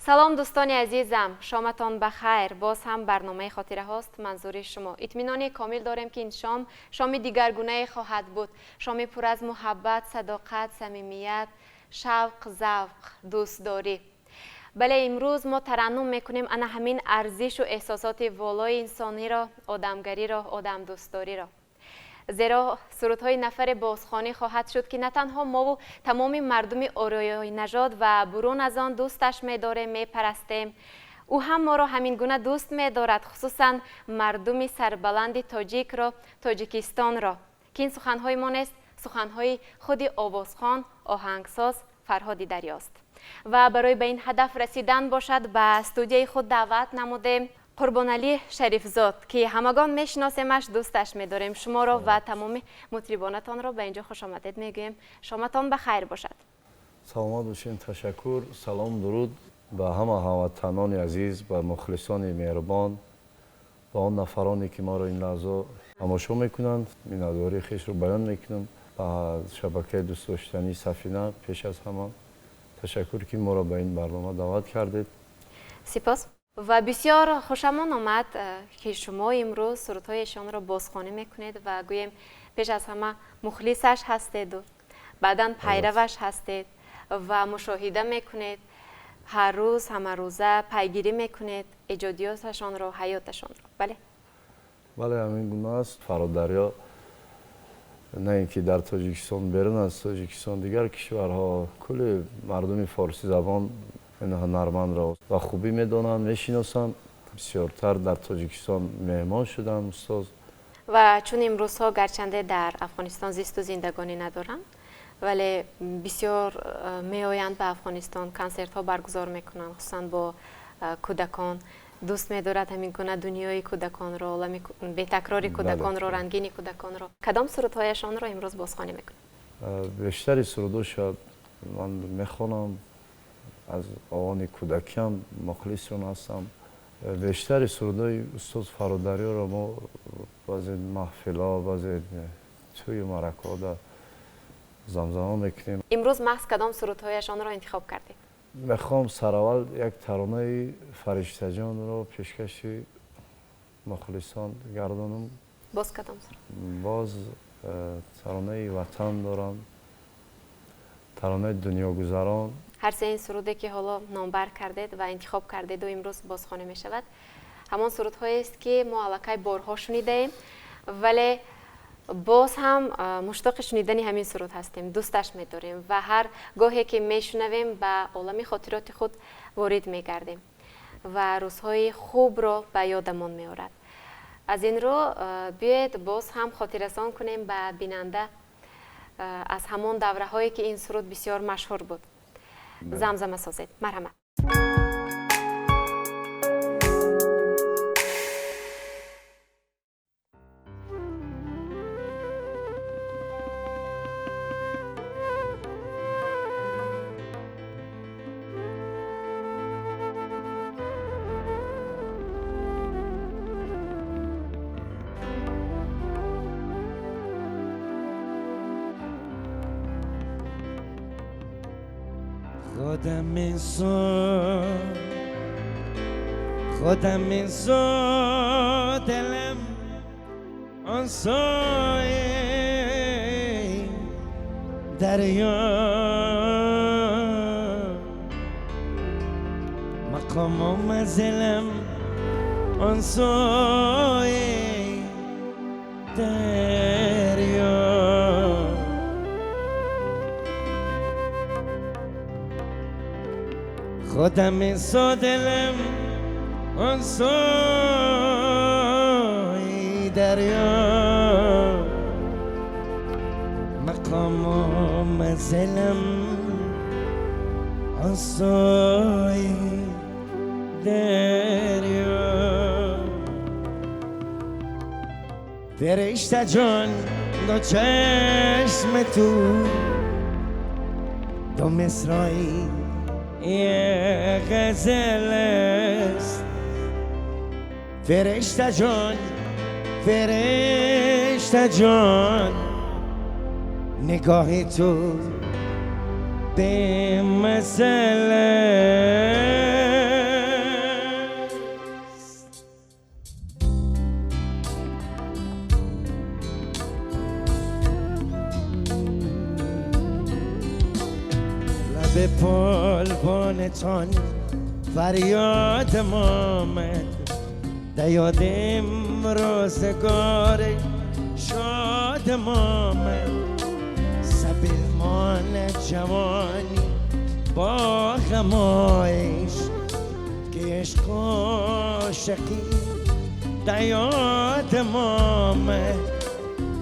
سلام دوستان عزیزم، شامتان بخیر. باز هم برنامه خاطره هاست منظور شما. اطمینان کامل دارم که این شام دیگرگونه خواهد بود. شامی پر از محبت، صداقت، صمیمیت، شوق، ذوق، دوستداری. بله، امروز ما ترنم میکنیم انا همین ارزش و احساسات والای انسانی را، آدمگری را، آدم دوستداری را. زیرا سرودهای نفر بازخوانی خواهد شد که نه تنها ما و تمام مردم آریای نژاد و برون از آن دوستش می‌داریم، می‌پرستیم، او هم ما را همین گونه دوست می‌دارد، خصوصا مردم سربلند تاجیکستان را که این سخنهای ما نیست، سخنهای خود آوازخوان آهنگساز فرهاد دریاست. و برای به این هدف رسیدن باشد به استودیوی خود دعوت نمودیم قربانعلی شریفزاد که همگان میشناسیمش، دوستش می‌داریم. شما را و تمام مطربانتان را به اینجا خوش آمدید میگویم. شامتان بخیر باشد. سلامت باشین. تشکر. سلام درود به همه هموطنان عزیز، به مخلصان مهربان، به آن نفرانی که ما را این لحظه تماشا میکنند. میnnadاری خویش رو بیان میکنم به شبکه دوست داشتنی سفینه. پیش از همه تشکر که ما را به این برنامه دعوت کردید. سپاس. و بسیار خوشمان آمد که شما امروز سرودهایشان را بازخوانی میکنید و گویم پیش از همه مخلصش هستید و بعداً پیروش هستید و مشاهده میکنید، هر روز همه روزه پیگیری میکنید ایجادیاتشان را، حیاتشان را. بله بله، همین گونه است. فرهاد دریا نه اینکه در تاجیکستان بیرون از تاجیکستان، دیگر کشورها کل مردم فارسی زبان این هنرمند را و خوبی میدانند، میشناسند. بسیارتر در تاجیکستان مهمان شدند استاد. و چون امروزها گرچنده در افغانستان زیست و زندگانی ندارند ولی بسیار میآیند به افغانستان، کنسرت ها برگزار میکنند، خصوصا با کودکان. دوست می‌دارد همین گونه دنیای کودکان را، عالم به تکرار کودکان را، رنگین کودکان را. کدام سرودهایشان را امروز بازخوانی میکنید؟ بیشتری سرودها شاید من میخوانم از آوان کودکیم، مخلصشون هستم. بیشتری سرودهای استاد فرهاد دریا را ما بعضی محفل‌ها، بعضی توی مرکات زمزمه میکنیم. امروز محض کدام سرودهایشان را انتخاب کردید؟ میخوام سراول یک ترانه فرشته جان را پیشکش مخلصان گردانم. باز کدام سرود؟ باز ترانه وطن دارم، ترانه دنیا گذران. هر سه این سروده که حالا نامبر کردید و انتخاب کردید و امروز بازخوانی می شود همان سرودهایی است که ما الکی بارها شنیده ایم، ولی باز هم مشتاق شنیدن همین سرود هستیم، دوستش می داریم و هر گاهی که می شنویم به عالم خاطرات خود وارد می گردیم و روزهای خوب را به یادمان می آورد. از این رو بیاید باز هم خاطررسان کنیم به بیننده از همان دوره هایی که این سرود بسیار مشهور بود. زمزمه سازید. مرحمت. خودم میزو دلم آن سایه دریا، مقام و منزلم آن سایه دریا. خودم میزو دلم آن سای دریا، مقام و منزلم آن سای دریا. فرشته جان دو چشم تو، دو مصرعی یه غزل است. فرشته جان، فرشته جان، نگاه تو به مسئله درمانتان فریادم آمد در یادم روزگار شادم آمد سبیلمان جوانی با غمایش که عشق و عاشقی در یادم آمد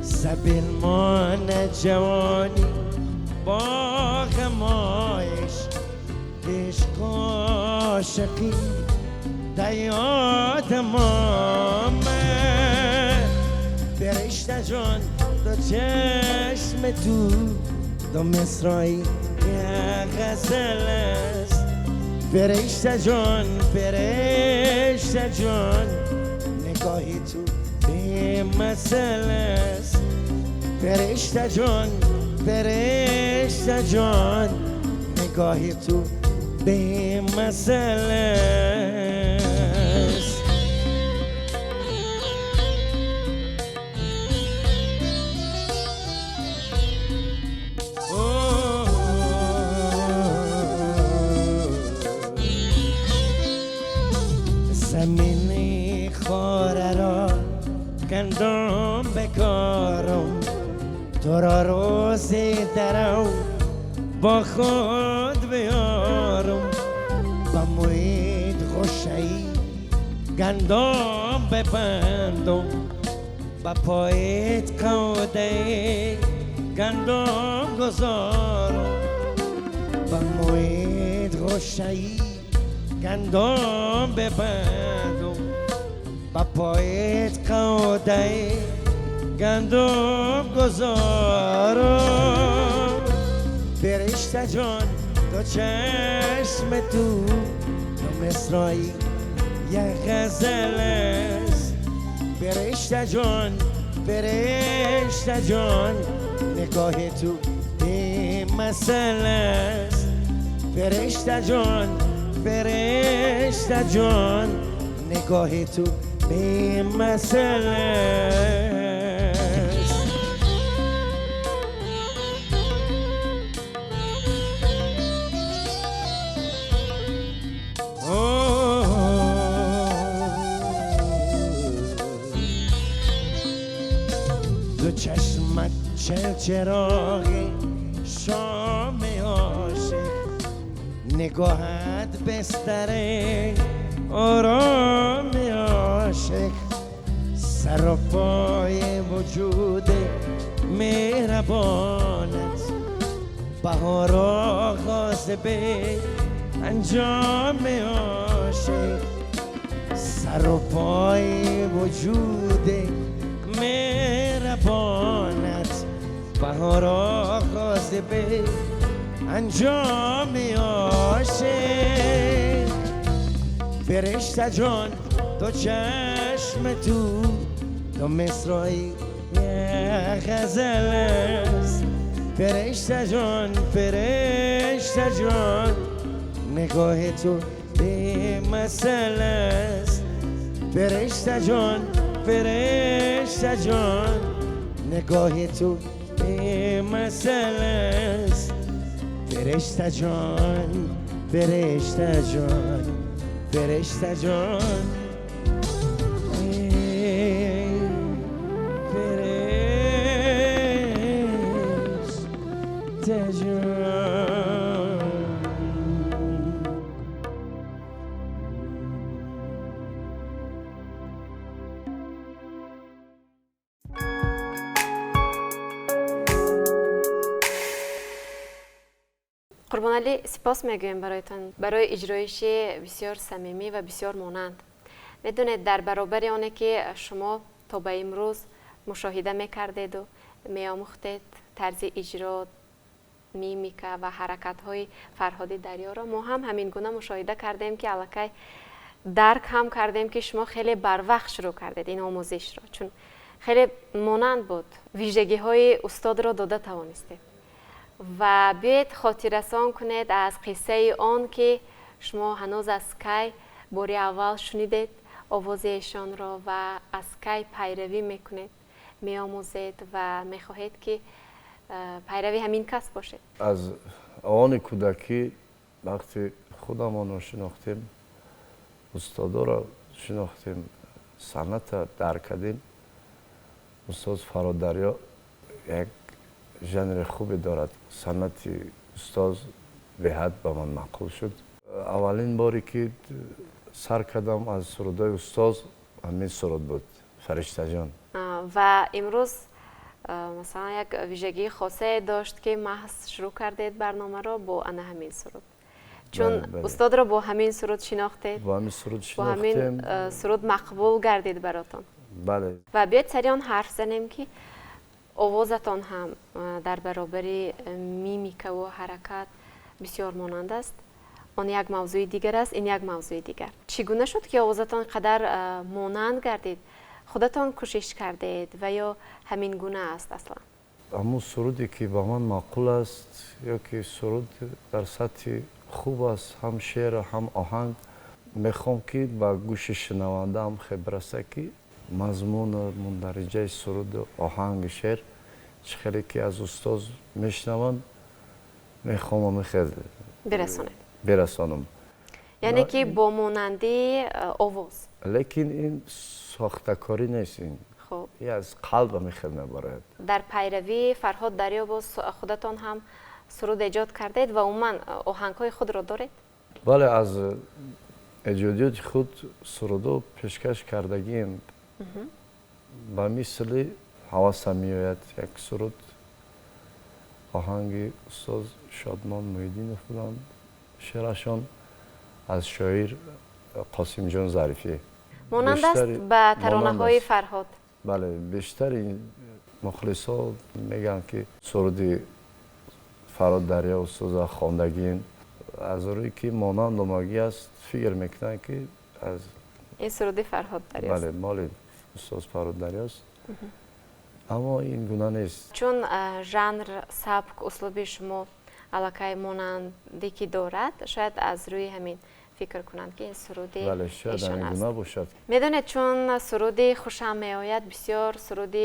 سبیلمان جوانی با غمایش که عشق و عاشقی در یادم آمد فرشته جان دو چشم تو دو مصرعی یک غزل است فرشته جان نگاهی تو بی مثل است فرشته جان نگاهی تو بی مثل است زمینی خواره را گندم بکارم تو را روزی درو با خود بیارم با محیط خوشایی گندم ببندم با پایت کوده گندم گذارم با محیط خوشایی گندم ببندم با پایت کوده گندم گذارم فرشته جان تو چشم تو مصرعی یک غزل است فرشته جان نگاه تو بی مثل است فرشته جان نگاه تو بی مثل است دو چشمت چراغی شام عاشق نگاهت بستره آرام عاشق سر و پای وجود مهربانت بهار آغاز به انجام عاشق سر و پای وجود مهربانت بهار آغاز به انجام عاشق فرشته جان تو چشم تو مصرعی یک غزل است فرشته جان نگاه تو بی مثل است فرشته جان نگاه تو بی مثل است فرشته جان قربان علی سپاس میگویم برایتان برای اجرایش بسیار صمیمی و بسیار مانند. میدونید در برابر آنه که شما تا به امروز مشاهده میکردید و میآموختید طرز اجرا، میمیکا و حرکت های فرهاد دریا را، ما هم همین گونه مشاهده کردیم که الکی درک هم کردیم که شما خیلی بر وقت شروع کردید این آموزش را، چون خیلی مانند بود، ویژگی های استاد را داده توانستید. و بیایید خاطررسان کنید از قصه آن که شما هنوز از کی باری اول شنیدید آواز ایشان را و از کی پیروی میکنید، میآموزید و میخواهید که پیروی همین کس باشید. از آن کودکی وقتی خودمان را شناختیم، استادا را شناختیم، صنعت را درک کردیم. استاد فراد دریا یک ژانر خوبی دارد. صنعت استاد به حد به من معقول شد. اولین باری که سر کردم از سرودای استاد همین سرود بود، فرشته جان. و امروز مثلا یک ویژگی خاصه داشت که محض شروع کردید برنامه را با همین سرود، چون استاد را با همین سرود شناختید، با همین سرود با همین سرود مقبول گردید براتون. بله. و بیاید سریعان حرف زنیم که آوازتان هم در برابر میمیک و حرکت بسیار مانند است. آن یک موضوع دیگر است، این یک موضوع دیگر. چگونه شد که آوازتان قدر مانند گردید؟ خودتان کوشش کردید و یا همین گونه است اصلا؟ همون سرودی که با من معقول است یا که سرود در سطح خوب است، هم شعر هم آهنگ، میخوام که با گوش شنونده هم خیلی برسه که مضمون مندرجه سرود و آهنگ شعر چخیلی که از استاد میشنوند میخوام خیلی برسانم. یعنی که با مانندی آواز. لیکن این ساختکاری نیست، این خب از قلب میخواد میبارد. در پیروی فرهاد دریا باز خودتان هم سرود ایجاد کردید و عموما آهنگ‌های خود را دارید؟ بله، از ایجادیات خود سرودو پیشکش کردگیم. با مثل حواسم میآید یک سرود آهنگ استاد شادمان محیدین فلان، شعرشان از شاعر قاسم جان ظریفی مانند است به ترانه‌های فرهاد. بله، بیشتر مخلصا میگن که سرود فرهاد دریا استاد خواندگین از روی که مانند ماگی است فکر میکنن که از این سرود فرهاد دریا است. بله، مال استاد فرهاد دریا است. اما این گونه نیست، چون ژانر، سبک، اسلوب شما علاقه مانندی که دارد، شاید از روی همین فکر کنند که این سرود ایشان است. میدونید چون سرود خوشم میآید، بسیار سرود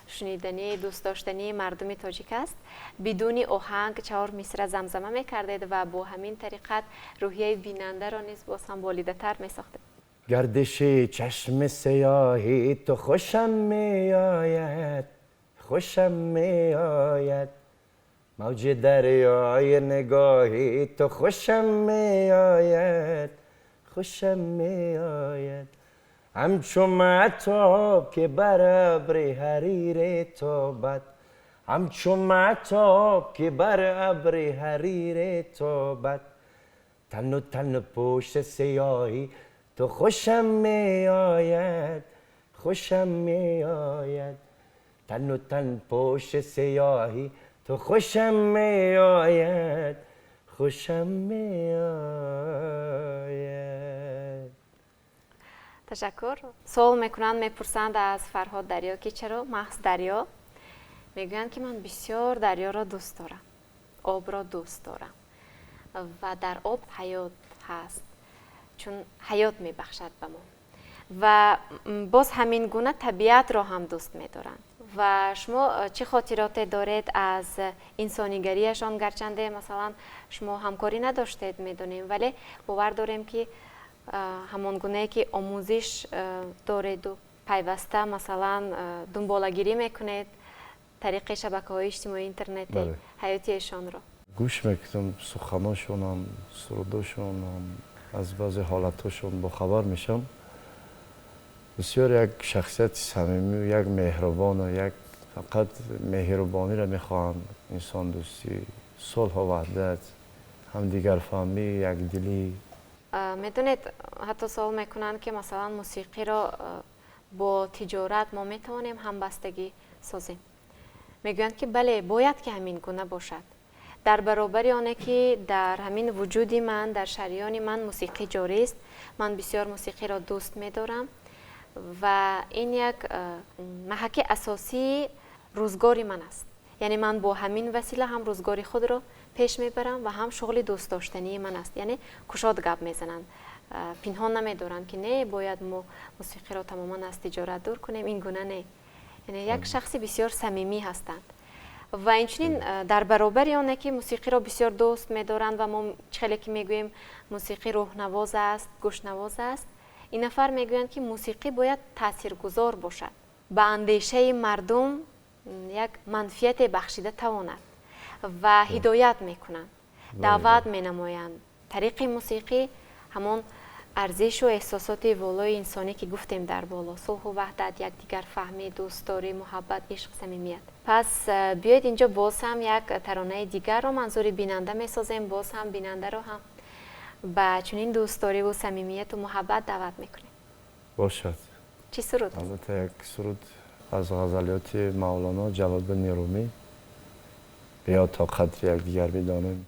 شنیدنی، دوست داشتنی مردم تاجیک است. بدون آهنگ 4 مصرع زمزمه میکردید و با همین طریقت روحیه بیننده را نیز باز هم بالیده تر میساختید. گردش چشم سیاهی تو خوشم میآید، خوشم میآید، موج دریای نگاهی تو خوشم میآید، خوشم میآید، همچون مهتاب که بر ابر حریر تابد، همچون مهتاب که بر ابر حریر تابد، تن و تن پشت سیاهی تو خوشم میآید، خوشم میآید، تن و تن پشت سیاهی تو خوشم میآید، خوشم میآید. تشکر. سوال میکنند، میپرسند از فرهاد دریا که چرا محض دریا؟ میگویند که من بسیار دریا را دوست دارم، آب را دوست دارم و در آب حیات هست، چون حیات میبخشد به ما و باز همین گونه طبیعت را هم دوست میدارند. و شما چه خاطراتی دارید از انسانیگریشان؟ گرچنده مثلا شما همکاری نداشتید میدونیم، ولی باور داریم که همان گونه که آموزش دارید و پیوسته مثلا دنبالگیری میکنید طریق شبکه‌های اجتماعی اینترنتی حیاتیشان را. گوش میکنم سخناشون هم، سروداشون هم، از بعضی حالتاشون با خبر میشم. بسیار یک شخصیت صمیمی و یک مهربان و یک فقط مهربانی را میخواهند، انسان دوستی، صلح و وحدت، هم دیگر فهمی، یک دلی. میدونید حتی سوال میکنند که مثلا موسیقی را با تجارت ما میتوانیم همبستگی سازیم. میگویند که بله، باید که همین گونه باشد. در برابر آنه که در همین وجودی من، در شریان من موسیقی جاری است، من بسیار موسیقی را دوست میدارم و این یک محک اساسی روزگاری من است. یعنی من با همین وسیله هم روزگاری خود را پیش میبرم و هم شغل دوست داشتنی من است. یعنی کشاد گپ میزنند، پنهان نمیدارند که نه باید ما موسیقی را تماما از تجارت دور کنیم، این گونه نه. یعنی یک شخصی بسیار صمیمی هستند و اینچنین در برابر آنه که موسیقی را بسیار دوست می‌دارند و ما خیلی که میگوییم موسیقی روح نواز است، گوش نواز است، این نفر میگویند که موسیقی باید تاثیرگذار باشد، به اندیشه مردم یک منفیت بخشیده تواند و هدایت میکنند، دعوت مینمایند. طریق موسیقی همون ارزش و احساسات والای انسانی که گفتیم در بالا، صلح و وحدت، یکدیگر فهمی، دوستداری، محبت، عشق، صمیمیت. پس بیایید اینجا باز هم یک ترانه دیگر رو منظور بیننده میسازیم، باز هم بیننده رو هم با چنین دوستداری و صمیمیت و محبت دعوت میکنیم. باشد. چی سرود؟ البته یک سرود از غزلیات مولانا جلال‌الدین رومی، بیا تا قدر یکدیگر بدانیم.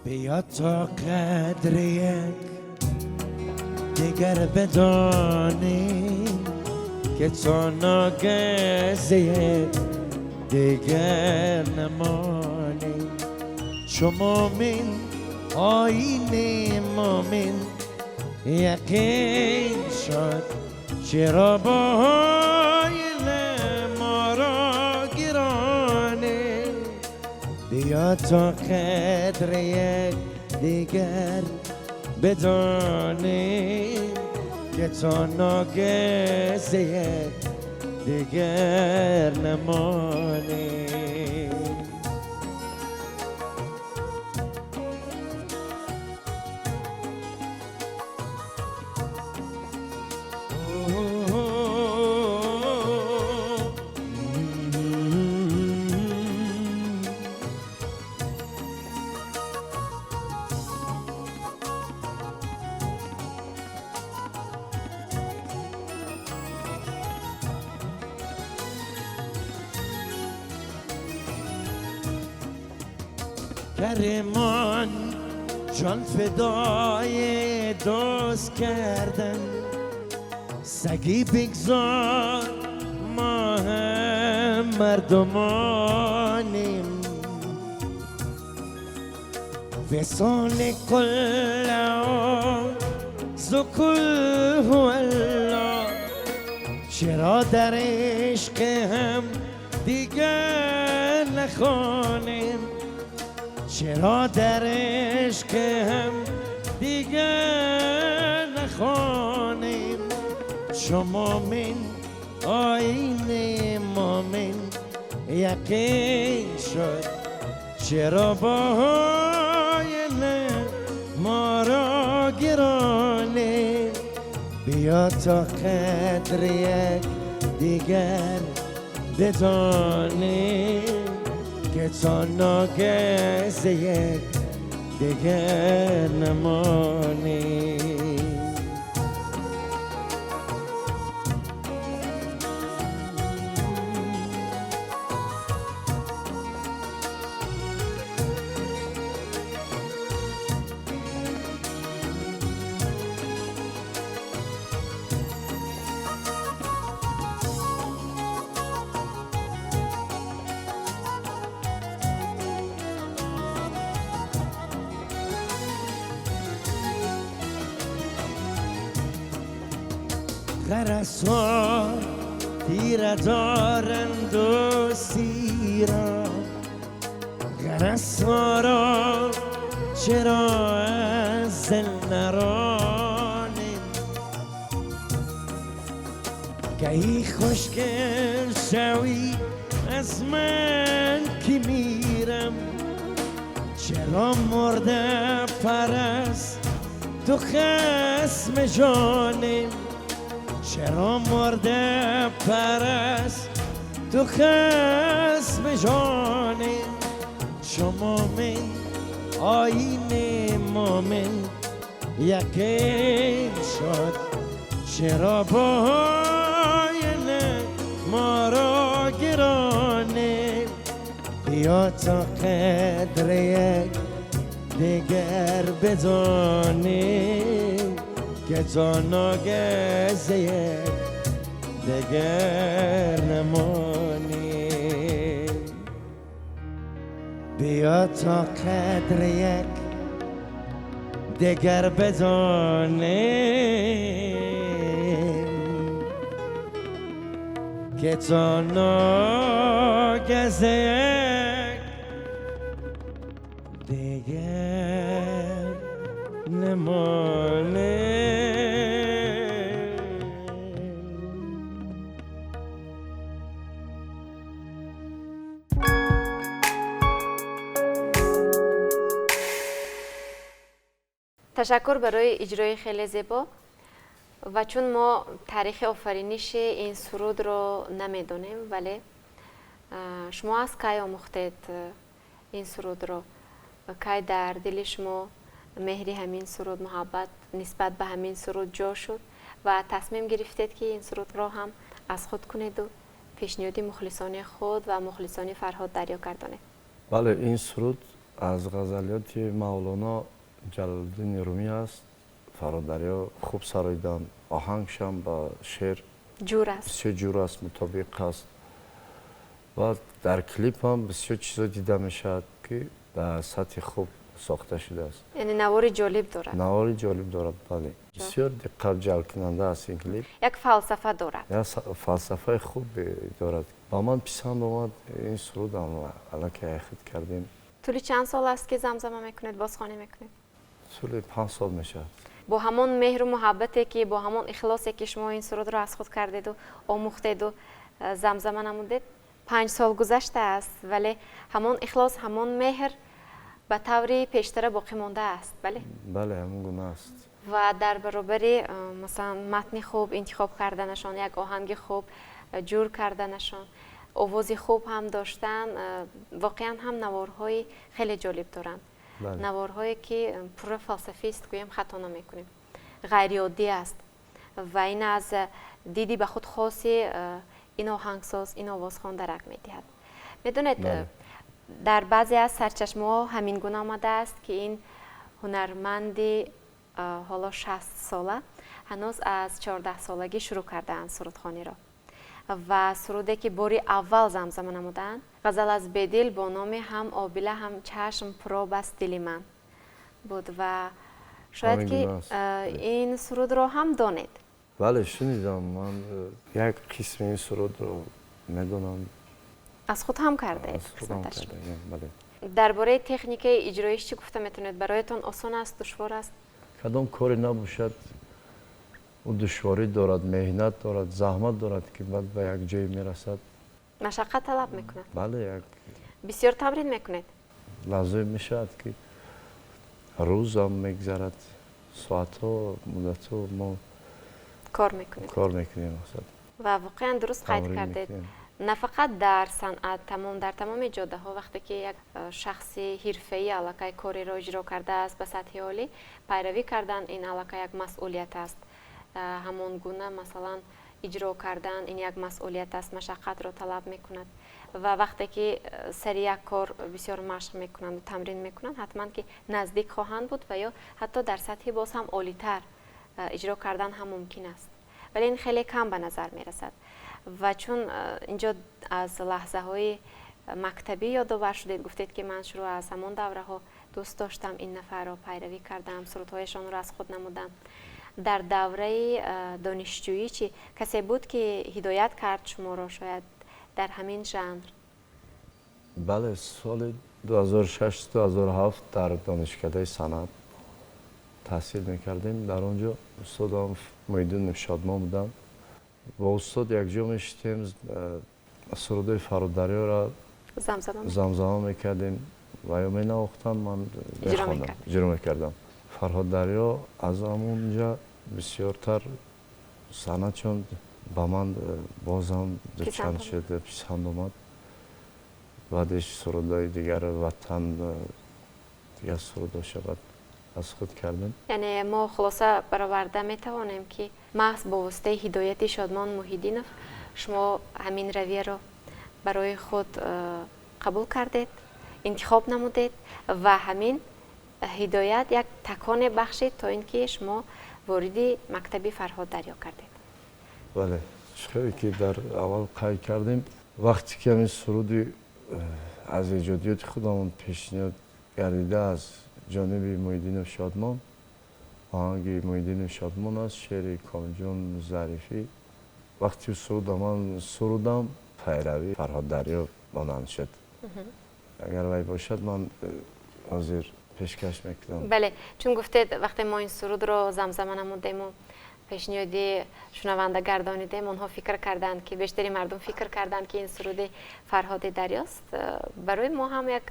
بیا تا قدر یک دیگر بدانیم که تا ناگهز یک دیگر نمانیم. چو مومن آیین مومن یقین شد، چرا باهای ما را گرانه. بیا تا قدر یک دیگر بدانیم که تا ناگهز یک دیگر نمانیم. کرمان جان فدای دوست کردن، سگی بگذار ما هم مردمانیم. وصال کل عز و کل هو الله، چرا در عشق هم دیگر نخوانیم. چرا در عشق هم دیگر نخوانیم. چو مومن آیین مومن یقین شد، چرا باهای ما را گرانیم. بیا تا قدر یک دیگر بدانیم که تا ناگهز یک دیگر نمانیم. غرس‌ها تیره دارند و سیرا، غرس‌ها را چرا از دل نرانیم. گهی خوشگل شوی از من که میرم، چرا مرده پرست تو خصم جانیم. چرا مرده پرست تو خصم جانیم. چو مومن آیین مومن یقین شد چرا باهای ما را گرانه بیا تا قدر یک دیگر بدانیم که تا ناگهز یک دیگر نمانیم بیا تا قدر یک دیگر بدانیم که تا ناگهز یک دیگر نمانیم. تشکر برای اجرای خیلی زیبا و چون ما تاریخ آفرینش این سرود رو نمیدونیم ولی شما از کی آموختید این سرود رو و کی در دل شما مهری همین سرود محبت نسبت به همین سرود جا شد و تصمیم گرفتید که این سرود رو هم از خود کنید و پیشنهاد مخلصان خود و مخلصان فرهاد دریا گردانید؟ بله این سرود از غزلیات مولانا جلال‌الدین رومی است. فرهاد دریا خوب سراییدن، آهنگشم با شعر جور است، بسیار جور است، مطابق است و در کلیپ هم بسیار چیزا دیده میشد که در سطح خوب ساخته شده است. یعنی نوار جالب دارد. نوار جالب دارد، بله. بسیار دقت جلب کننده است این کلیپ. یک فلسفه دارد. یک فلسفه خوب دارد. با من پسند آمد این سرودم و الان خود کردیم. طول چند سال است که زمزمه میکنید، بازخوانی میکنید؟ طول 5 سال میشه. با همون مهر و محبتی که با همون اخلاصی که شما این سرود رو از خود کردید و آموختید و زمزمه نمودید 5 سال گذشته است ولی همون اخلاص همون مهر به طوری پیشتر باقی مانده است. بله بله همون گونه است. و در برابر مثلا متن خوب انتخاب کردنشان، یک آهنگ خوب جور کردنشان، آواز خوب هم داشتن، واقعا هم نوارهای خیلی جالب دارند. بله. نوارهایی که پر فلسفی است، گویم خطا نمیکنیم، غیر عادی است و این از دیدی به خود خاصی این آهنگساز، این آوازخوان درک میدهد. میدونید در بعضی از سرچشمه ها همین گونه آمده است که این هنرمندی حالا 60 ساله هنوز از 14 سالگی شروع کردند سرودخوانی را و سروده که باری اول زمزمه نمودند غزل از بدل با نام هم آبله هم چشم پرآب است دل من بود و شاید که این سرود رو هم دانید. بله شنیدم، من یک قسم این سرود رو میدونم. از خود هم کرده؟ از خودم کرده، بله. درباره تکنیک اجرایش چی گفته میتونید؟ برایتون آسان است، دشوار است؟ کدام کاری نباشد او دشواری دارد، مهنت دارد، زحمت دارد که بعد به یک جای میرسد. مشقت طلب میکنه؟ بله. یک بسیار تمرین میکنید؟ لازم میشد که روز هم میگذرد، ساعت ها مدت ها ما کار میکنیم و واقعا درست قید کردید. نه فقط در صنعت، در تمام جاده ها وقتی که یک شخص حرفه‌ای علاقه کاری را اجرا کرده است به سطح عالی، پیروی کردن این علاقه یک مسئولیت است. همون گونه مثلا اجرا کردن این یک مسئولیت است، مشقت را طلب میکند و وقتی که سری یک کار بسیار مشق میکنند و تمرین میکنند حتما که نزدیک خواهند بود و یا حتی در سطح باز هم عالی‌تر اجرا کردن هم ممکن است، ولی این خیلی کم به نظر میرسد و چون اینجا از لحظه های مکتبی یادآور شدید، گفتید که من شروع از همون دوره ها دوست داشتم این نفر را پیروی کردم، سرودهایشان را از خود نمودم. در دوره دانشجویی چی کسی بود که هدایت کرد شما را شاید در همین ژانر؟ بله سال 2006-2007 در دانشکده صنعت تحصیل میکردیم. در اونجا استادم محیدین شادمان بودن. با استاد یک جا میشتیم سرودهای فرهاد دریا را زمزمه میکردیم و یا می نواختن من میخواندم، اجرا میکردم. فرهاد دریا از همونجا بسیارتر صنعتشون با من بازم چند شده پسند آمد. بعدش سرودهای دیگر وطن دیگر سرودا شود از خود کردیم. یعنی ما خلاصه برآورده میتوانیم که محض با واسطه هدایت شادمان محیدینов شما همین رویه را برای خود قبول کردید، انتخاب نمودید و همین هدایت یک تکان بخشید تا اینکه شما وارد مکتب فرهاد دریا کردید. بله، شکری که در اول قای کردیم وقتی که همین سرودی از ایجادیات خودمون پیشنهاد گردیده از جانب محیدین شادمان، آهنگ محیدین شادمان است، شعر کامل جان ظریفی. وقتی سرود من سرودم پیروی فرهاد دریا مانند شد. اگر وی باشد من حاضر پیشکش میکنم. بله، چون گفتید وقتی ما این سرود رو زمزمه نمودیم و پیشنهادی شنونده گردانیدیم، اونها فکر کردند که بیشتری مردم فکر کردند که این سرود فرهاد دریاست. برای ما هم یک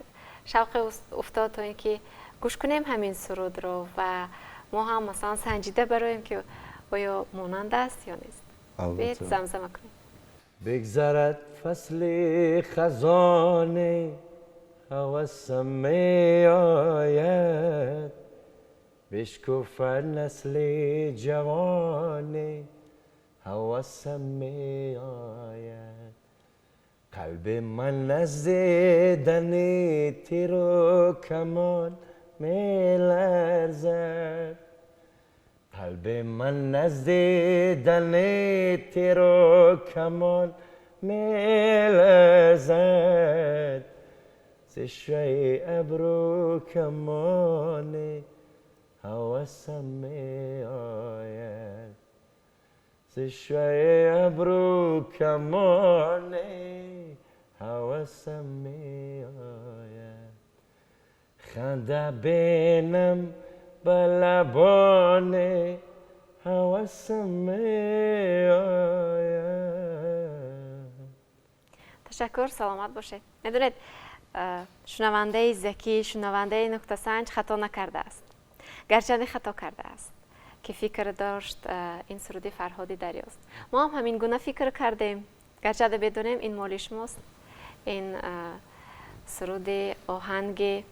شوق افتاد تا اینکه گوش کنیم همین سرود رو و ما هم مثلا سنجیده برایم که آیا مانند است یا نیست. بیایید زمزمه کنیم. بگذرد فصل خزانه هوسم می آید، بشکفد نسل جوانه هوسم می آید. قلب من نزد دن تیر و کمان می لرزد، قلب من نزد دن تیر و کمان می لرزد. ز شوی ابرو کمان هوسم می آید، ز شوی ابرو کمان هوسم می آید. خنده بینم به لبان هوسم می آید. تشکر، سلامت باشید. میدونید شنونده ذکی، شنونده نکته سنج خطا نکرده است، گرچه خطا کرده است که فکر داشت این سرود فرهاد دریاست. ما هم همین گونه فکر کردیم، گرچه بدونیم این مال شماست. این سرود آهنگ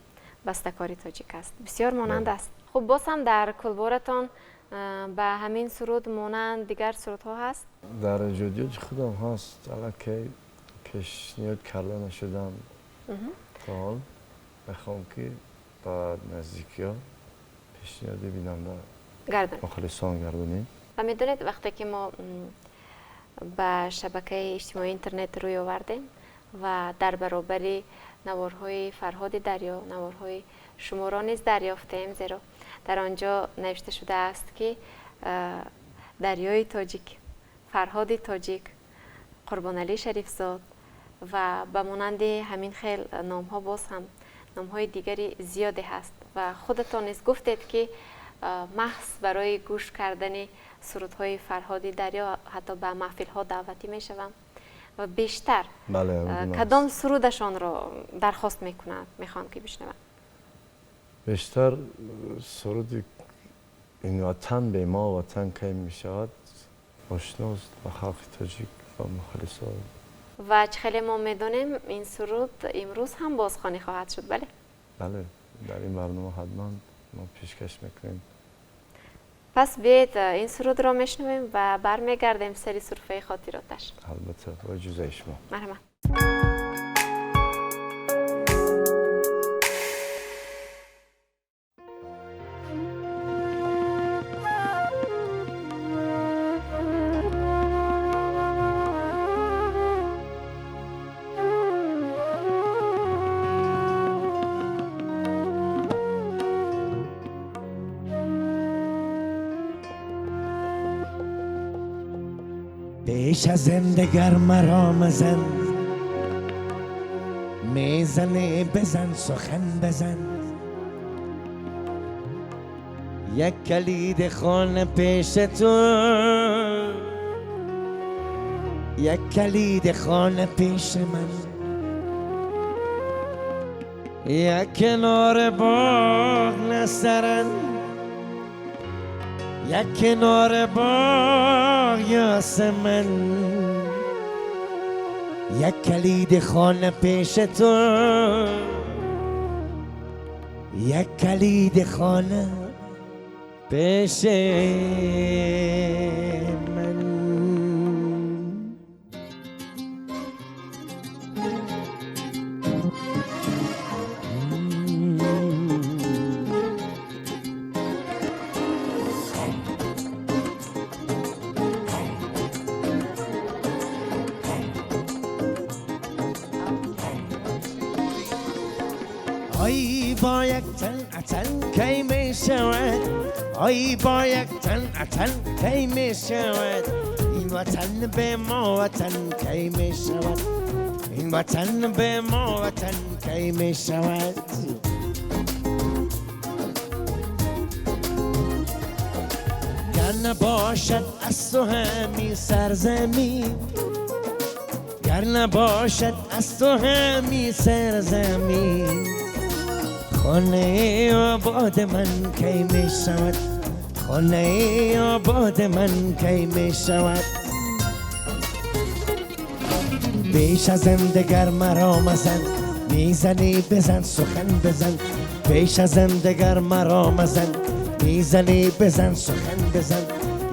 بسته‌کاری تاجیک است، بسیار مانند است. خب باز هم در کلبارتان به همین سرود مانند دیگر سرودها هست؟ در جدیات خودم هست، اما که پیشنهاد کرده نشدم تا حال. بخوام که با نزدیکی ها پیشنهاد بیننده مخلصان گردونیم. و میدونید وقتی که ما به شبکه اجتماعی اینترنت روی آوردیم و در برابر نوارهای فرهاد دریا، نوارهای شما را نیز دریافتیم، زیرا در آنجا نوشته شده است که دریای تاجیک، فرهاد تاجیک، قربان علی شریفزاد و به مانند همین خیل نام ها باز هم نام های دیگری زیاده هست و خودتان نیز گفتید که محض برای گوش کردن سرودهای فرهاد دریا حتی به محفل ها دعوتی می شوم و بیشتر کدام سرودشان را درخواست میکنند میخوان که بشنوم؟ بیشتر سرود این وطن به ما وطن که می شود آشناست با خلق تاجیک و مخلصان. و چخیلی ما میدونیم این سرود امروز هم بازخوانی خواهد شد. بله بله، در این برنامه حتما ما پیشکش میکنیم. پس بیاید این سرود را میشنویم و برمیگردیم سری سرفه خاطراتش. البته با اجازه شما. مرحبا. پیش از زندگر مرا مزن، میزنه بزن سخن بزن. یک کلید خانه پیش تو، یک کلید خانه پیش من. یک کنار باغ نسترن، یک کنار باغ یاسمن. یک کلید خانه پیش تو، یک کلید خانه پیش من. آی با یک تن کی می شود، آی با یک تن کی می شود، این وطن به ما وطن کی می شود، این وطن به ما وطن کی می شود. گر نباشد از تو همین سرزمین، گر نباشد از تو همین سرزمین، خانه آباد من کی می شود، خانه آباد من کی می شود. بیش از این دگر مرا مزن، میزنی بزن سخن بزن، بیش از این دگر مرا مزن، میزنی بزن سخن بزن.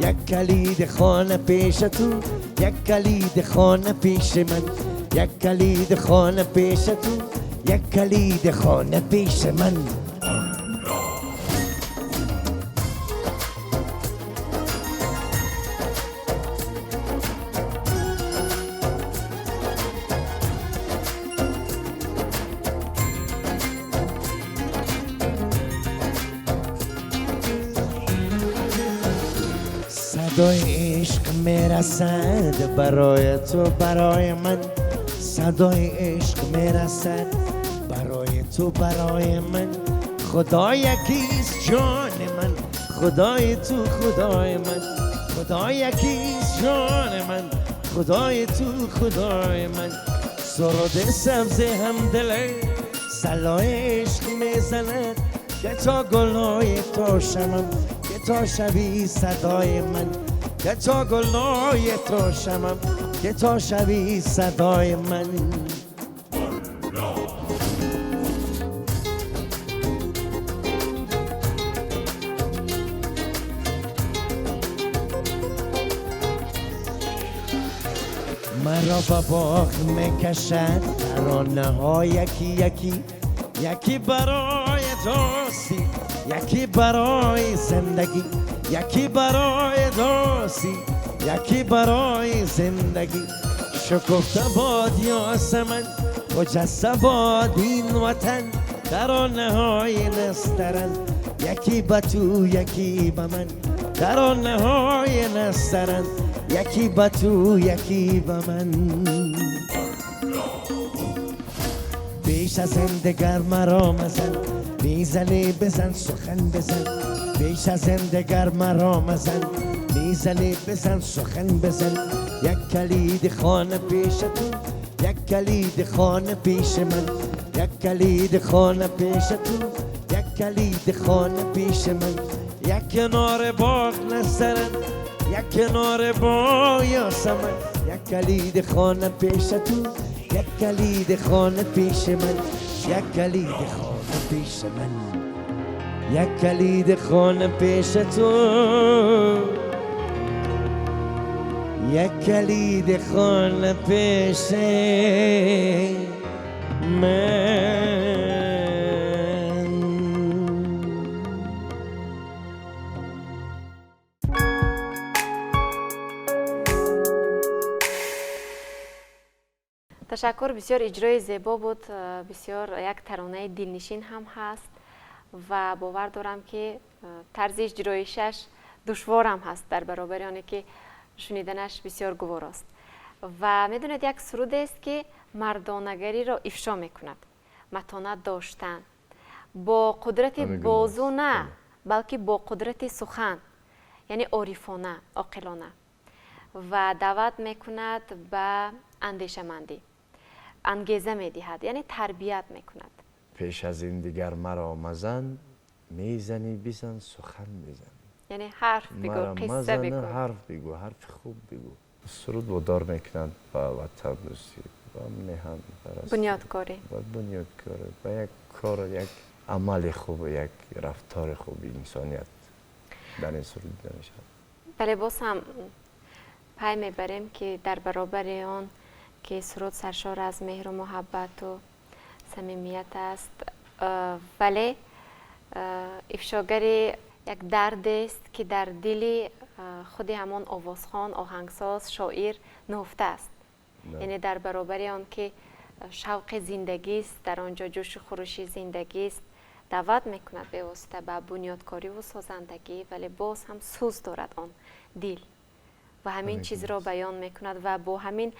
یک کلید خانه پیش تو، یک کلید خانه پیش من، یک کلید خانه پیش تو، یک کلید خانه پیش من. صدای عشق میرسد برای تو برای من، صدای عشق میرسد برای تو برای من. خدا یکیست جان من، خدای تو خدای من، خدا یکیست جان من، خدای تو خدای من. سرود سبز هم دله سلای عشق میزند، که تا گلای تو شمم، که تا شوی صدای من، که تا گلای تو شمم، که تا شوی صدای من. مرا با باغ میکشد ترانه ها یکی یکی، یکی برای دوستی، یکی برای زندگی، یکی برای دوستی، یکی برای زندگی. شکفته باد یاسمن، خجسته باد این وطن، ترانه های نسترن، یکی با تو یکی با من، ترانه های نسترن، یکی با تو یکی با من. بیش از این دگر مرا مزن، میزنی بزن سخن بزن، بیش از این دگر مرا مزن، میزنی بزن سخن بزن. یک کلید خانه پیش تو، یک کلید خانه پیش من، یک کلید خانه پیش تو، یک کلید خانه پیش من. یک کنار باغ نسترن، یک کنار باغ یاسمن، یک کلید خانه پیش تو، یک کلید خانه پیش من، یک کلید خانه پیش من، یک کلید خانه پیش تو، یک کلید خانه پیش من. تشکر، بسیار اجرای زیبا بود، بسیار یک ترانه دلنشین هم هست و باور دارم که طرز اجرایشش دشوار هم هست در برابر آنه که شنیدنش بسیار گوار است. و میدونید یک سرود است که مردانگری را افشا میکند، متانت داشتن، با قدرت بازو نه بلکه با قدرت سخن، یعنی عارفانه، عاقلانه، و دعوت میکند به اندیشمندی، انگیزه میدهد، یعنی تربیت میکند. پیش از این دیگر مرا مزن، میزنی بزن سخن بزن، یعنی حرف بگو، قصه بگو، حرف بگو، حرف خوب بگو. سرود وادار میکنند به وطن دوستی، به میهن پرستی، بنیادکاری، به بنیادکاری، به یک کار، یک عمل خوب، یک رفتار خوب انسانیت. در این سرود دیده می شود. بله، باز هم پی میبریم که در برابر آن که سرود سرشار از مهر و محبت و صمیمیت است، ولی افشاگری یک درد است که در دل خود همان آوازخوان، آهنگساز، شاعر نهفته است. یعنی در برابر آن که شوق زندگی است، در آنجا جوش و خروش زندگی است، دعوت میکند به واسطه به بنیادکاری و سازندگی، ولی باز هم سوز دارد آن دل و همین چیز را بیان میکند و با همین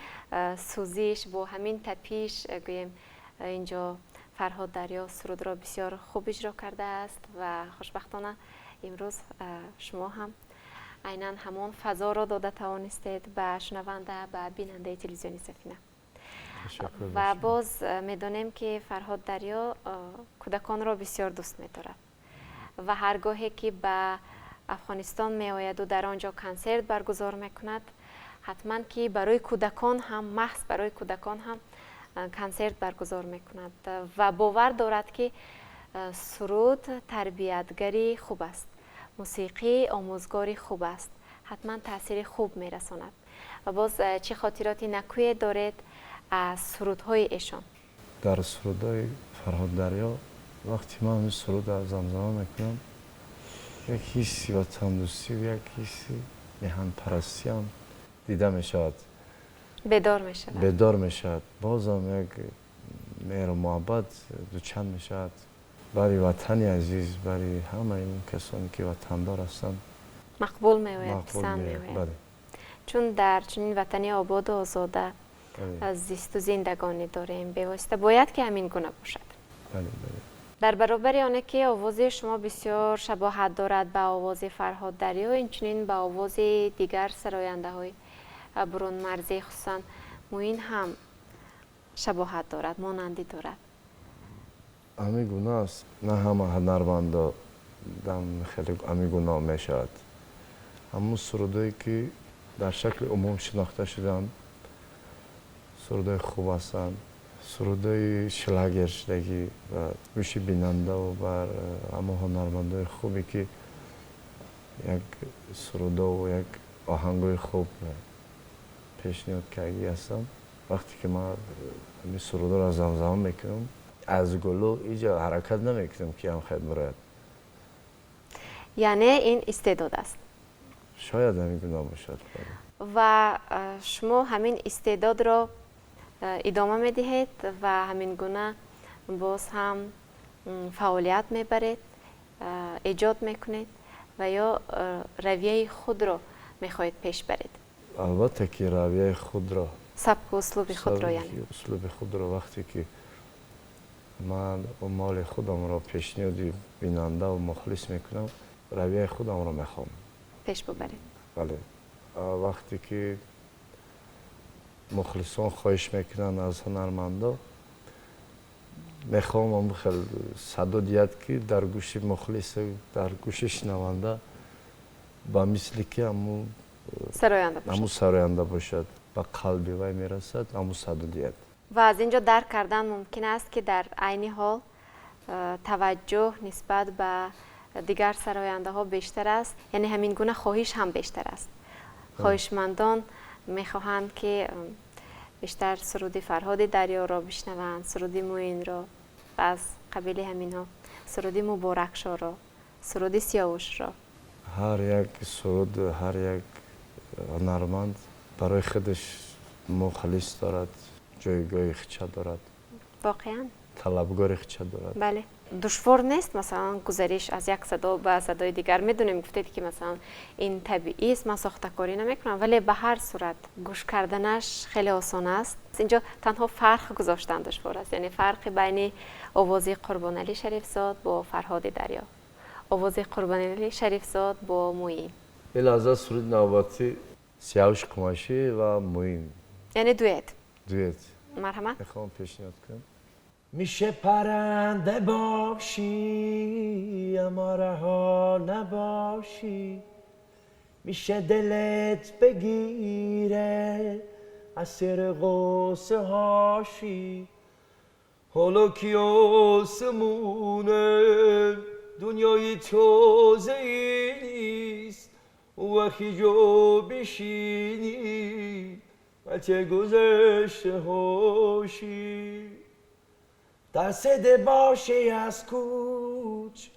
سوزش، با همین تپیش گویم اینجا فرهاد دریا سرود را بسیار خوب اجرا کرده است و خوشبختانه امروز شما هم عیناً همان فضا را داده توانستید به شنونده، به بیننده تلویزیون سفینه. و باز میدانیم که فرهاد دریا کودکان را بسیار دوست می‌دارد و هرگاهی که به افغانستان می آید و در آنجا کنسرت برگزار میکند، حتما که برای کودکان هم، محض برای کودکان هم کنسرت برگزار میکند و باور دارد که سرود تربیتگری خوب است، موسیقی آموزگاری خوب است، حتما تاثیر خوب میرساند. و باز چه خاطراتی نکوی دارید از سرودهای ایشان؟ در سرودهای فرهاد دریا وقتی من این سرود را زمزمه میکنم، یک حسی و تندرستی و یک حسی میهن پرستی هم دیده می شود، بیدار می شود. بازم یک مهر و محبت دوچند می شود برای وطن عزیز، برای همه این کسانی که وطندار هستند. مقبول می آید، پسند می آید. چون در چنین وطنی آباد و آزاده از زیست و زندگانی داریم، به واسطه باید که همین گونه باشد. در برابر آنه که آواز شما بسیار شباهت دارد به آواز فرهاد دریا، اینچنین به آواز دیگر سراینده های برون مرزی خصوصا موین هم شباهت دارد، مانندی دارد. همین گونه است، نه همه هنرمندا دم خیلی همین گونه می شود. همون سرودایی که در شکل عموم شناخته شدن سرودای خوب هستند، سرودای شلاگر شدگی و گوش بیننده و بر همه هنرمندای خوبی که یک سرودا و یک آهنگای خوب پیشنهاد کردی هستم. وقتی که من این سرودا را زمزمه میکنم، از گلو اینجا حرکت نمیکنم که هم خیلی برایت. یعنی این استعداد است؟ شاید همین گناه باشد. و شما همین استعداد را ادامه میدهید و همین گونه باز هم فعالیت میبرید، ایجاد میکنید و یا رویه خود را میخواهید پیش برید؟ البته که رویه خود را، سبک و اسلوب خود را، یعنی اسلوب خود را وقتی که من مال خودم را پیشنهاد بیننده و مخلص میکنم، رویه خودم را میخوام پیش ببرید. بله، وقتی که مخلصان خواهش میکنن از هنرمندا، میخوام هم خیلی صدا دیاد که در گوش مخلص، در گوش شنونده با مثلی که همون سراینده باشد، به قلب وی میرسد، همون صدا دیاد. و از اینجا درک کردن ممکن است که در عین حال توجه نسبت به دیگر سراینده ها بیشتر است، یعنی همین گونه خواهش هم بیشتر است. خواهشمندان میخواهند که بیشتر سرودی فرهاد دریا را بشنوند، سرودی موین را، از قبیل همین ها سرودی مبارکشا را، سرودی سیاوش را. هر یک سرود، هر یک هنرمند برای خودش مخلص دارد، جایگاه خودش دارد، واقعا طلبگار خودش دارد. بله، دشوار نیست مثلا گذریش از یک صدا به صدای دیگر. میدونیم گفتید که مثلا این طبیعی است، من ساخته کاری نمیکنم، ولی به هر صورت گوش کردنش خیلی آسان است. اینجا تنها فرق گذاشتن دشوار است، یعنی فرق بین آواز قربان علی شریف زاد با فرهاد دریا، آواز قربان علی شریف زاد با موین. این از سرود نوبتی سیاوش قماشی و موین، یعنی دویت. مرحبا. میخوام پیشنهاد کنم. میشه پرنده باشی اما رها نباشی، میشه دلت بگیره اسیر غصه هاشی، حالا که آسمونه دنیای تازه نیست وقتی جو بشینی بچه گذشته هاشی ترسیده باشی از کوچ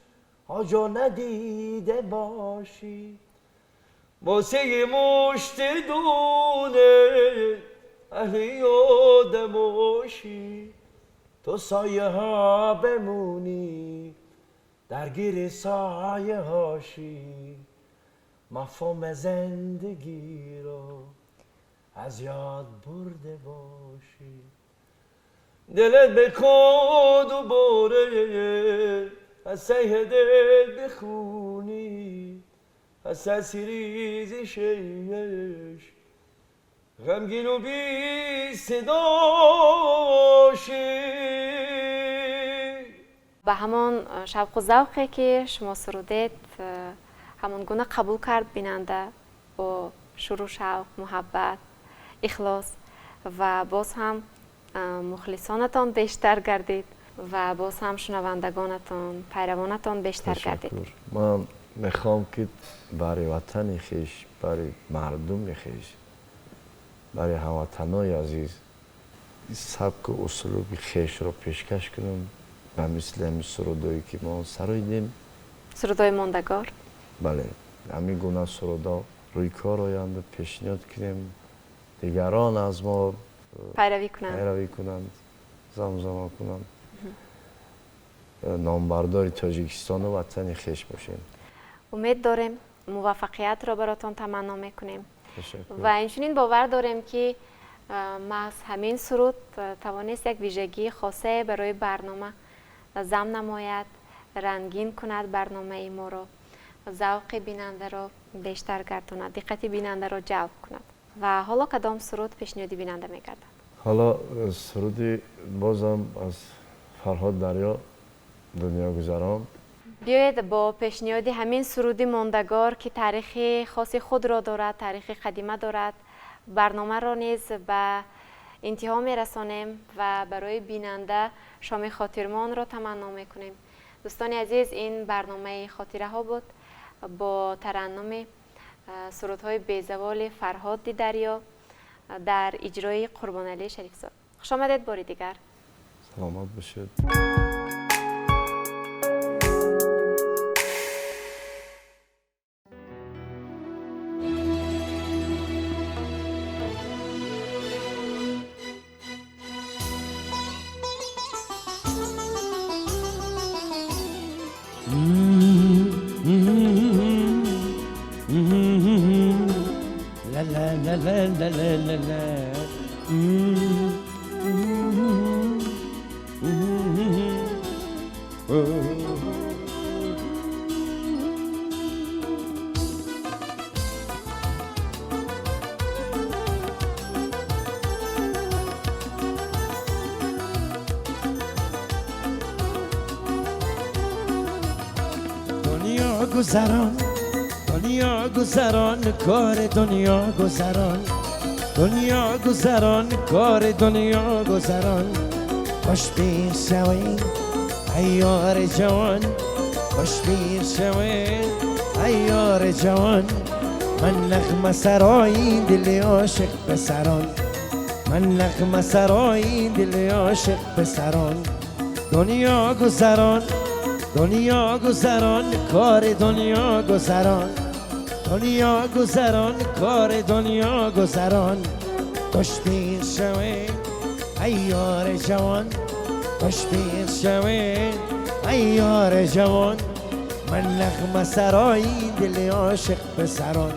ها جا ندیده باشی واسه مشت دونه اهل یاد باشی تو سایه ها بمونی درگیر سایه هاشی مفهوم زندگی رو از یاد برده باشی دلت بخواد و باره از سیه دل بخونی از سریزشش غمگین و بی صداشی به همان شوق و ذوقی که شما سرودید همون گونه قبول کرد بیننده با شروع شوق، محبت، اخلاص و باز هم مخلصانتان بیشتر گردید و باز هم شنوندگانتان، پیروانتان بیشتر گردید. من میخوام که برای وطن خیش، برای مردم خیش، برای هموطنای عزیز سبک و اسلوب خیش رو پیشکش کنم و مثل همین سرودایی که ما سرایدیم. سرودای ماندگار؟ بله، همین گونه سرودا روی کار آینده پیشنهاد کنیم دیگران از ما پیروی کنند، زمزمه کنند، نامبردار تاجیکستان و وطن خیش باشیم. امید داریم، موفقیت را براتون تمنا میکنیم تشکر. و اینچنین باور داریم که محض همین سرود توانست یک ویژگی خاصه برای برنامه ضم نماید، رنگین کند برنامه ما را، ذوق بیننده را بیشتر گرداند، دقت بیننده را جلب کند. و حالا کدام سرود پیشنهادی بیننده میگردد؟ حالا سرودی بازم از فرهاد دریا، دنیا گذران. بیایید با پیشنهادی همین سرودی ماندگار که تاریخ خاص خود را دارد، تاریخ قدیمه دارد، برنامه را نیز به انتها میرسانیم و برای بیننده شام خاطرمان را تمنا میکنیم. دوستان عزیز، این برنامه خاطره ها بود با ترنم سرودهای بیزوال فرهاد دریا در اجرای قربان علی شریفزاد. خوش آمدید باری دیگر. سلامت باشید. La la la la la la la la. دنیا گذران، دنیا گذران، کار دنیا گذران، دنیا گذران، کار دنیا گذران. خوش پیر شوید ایار جوان، خوش پیر شوید ایار جوان. من نغمه سرای دل عاشق پسران، من نغمه سرای دل عاشق پسران. دنیا گذران، دنیا گذران، کار دنیا گذران، دنیا گذران، کار دنیا گذران. خوش پیر شوید ایار جوان، خوش پیر شوید ایار جوان. من نغمه سرای دل عاشق پسران،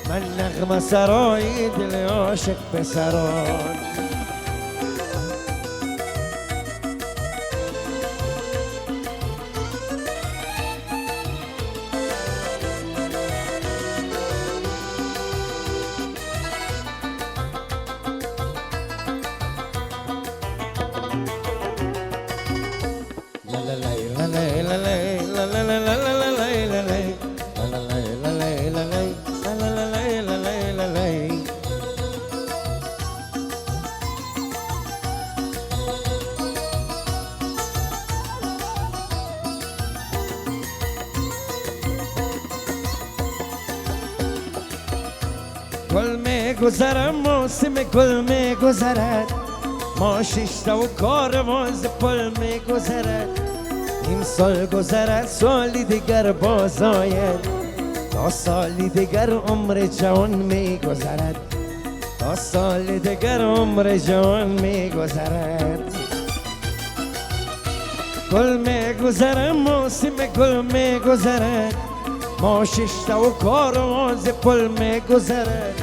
من نغمه سرای دل عاشق پسران. گل میگذرم موسم گل میگذرد ما ششتا و کاروان ز پل میگذرد این سال گذرد سالی دیگر باز آید تا سالی دیگر عمر جوان میگذرد تا سالی دیگر عمر جوان میگذرد گل میگذرم موسم گل میگذرد ما ششتا و کاروان ز پل میگذرد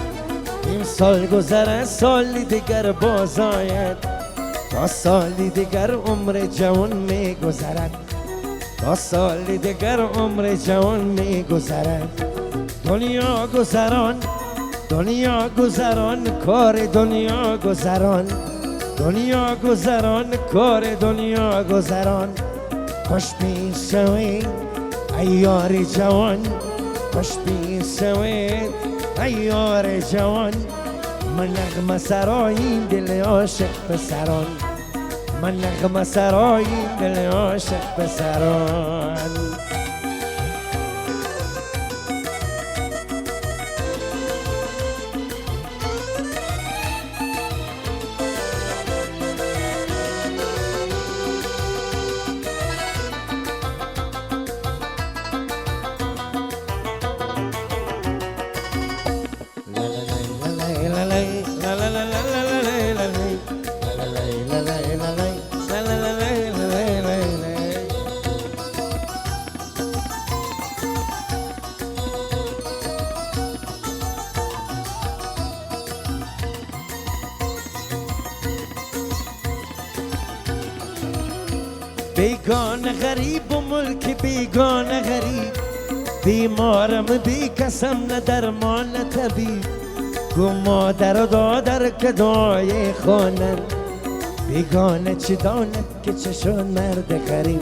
این سال گذرد سالی دیگر باز آید تا سالی دیگر عمر جوان میگذرد تا سالی دیگر عمر جوان میگذرد دنیا گذران دنیا گذران کار دنیا گذران دنیا گذران کار دنیا گذران خوش بین شوید ایار جوان خوش بین شوید ایار جوان من نغمه سراییم دل عاشق پسران من نغمه سراییم دل عاشق پسران بیگانه غریب و ملک بیگانه غریب بیمارم بی کسم نه درمان نه طبیب گو مادر و دادر که دعای خانن بیگانه چه داند که چشان مرد غریب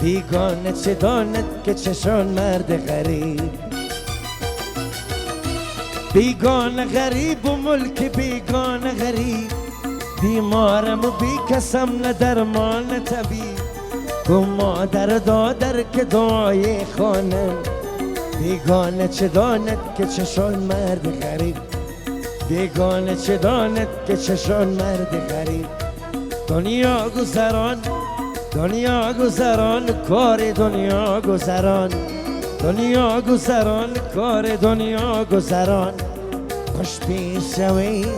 بیگانه چه داند که چشان مرد غریب بیگانه غریب و ملک بیگانه غریب بیمارم و بی کسم نه درمان نه طبیب گو مادر دادر که دعای خانم بیگانه چه داند که چشان مرد غریب بیگانه چه داند که چشان مرد غریب دنیا گذران دنیا گذران کار دنیا گذران دنیا گذران کار دنیا گذران خوش بین شوید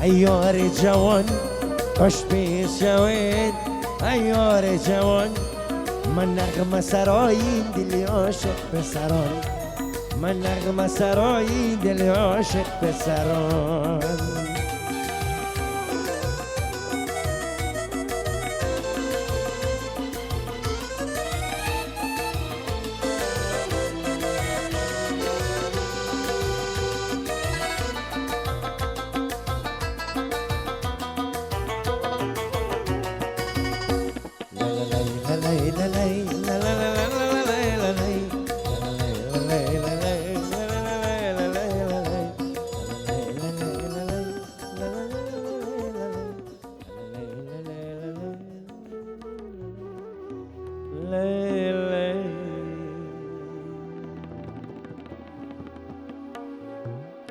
ایار جوان خوش بین شوید ایار جوان من نغمه سراییم دل عاشق پسران من نغمه سراییم دل عاشق پسران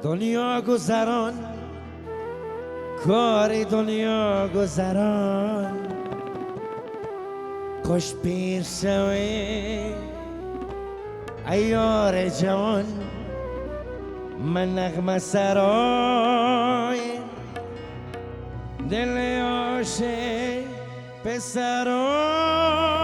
دنیا گذران کار دنیا گذران خوش پیر شوی ایار جوان من نغمه سرای دل عاشق پسران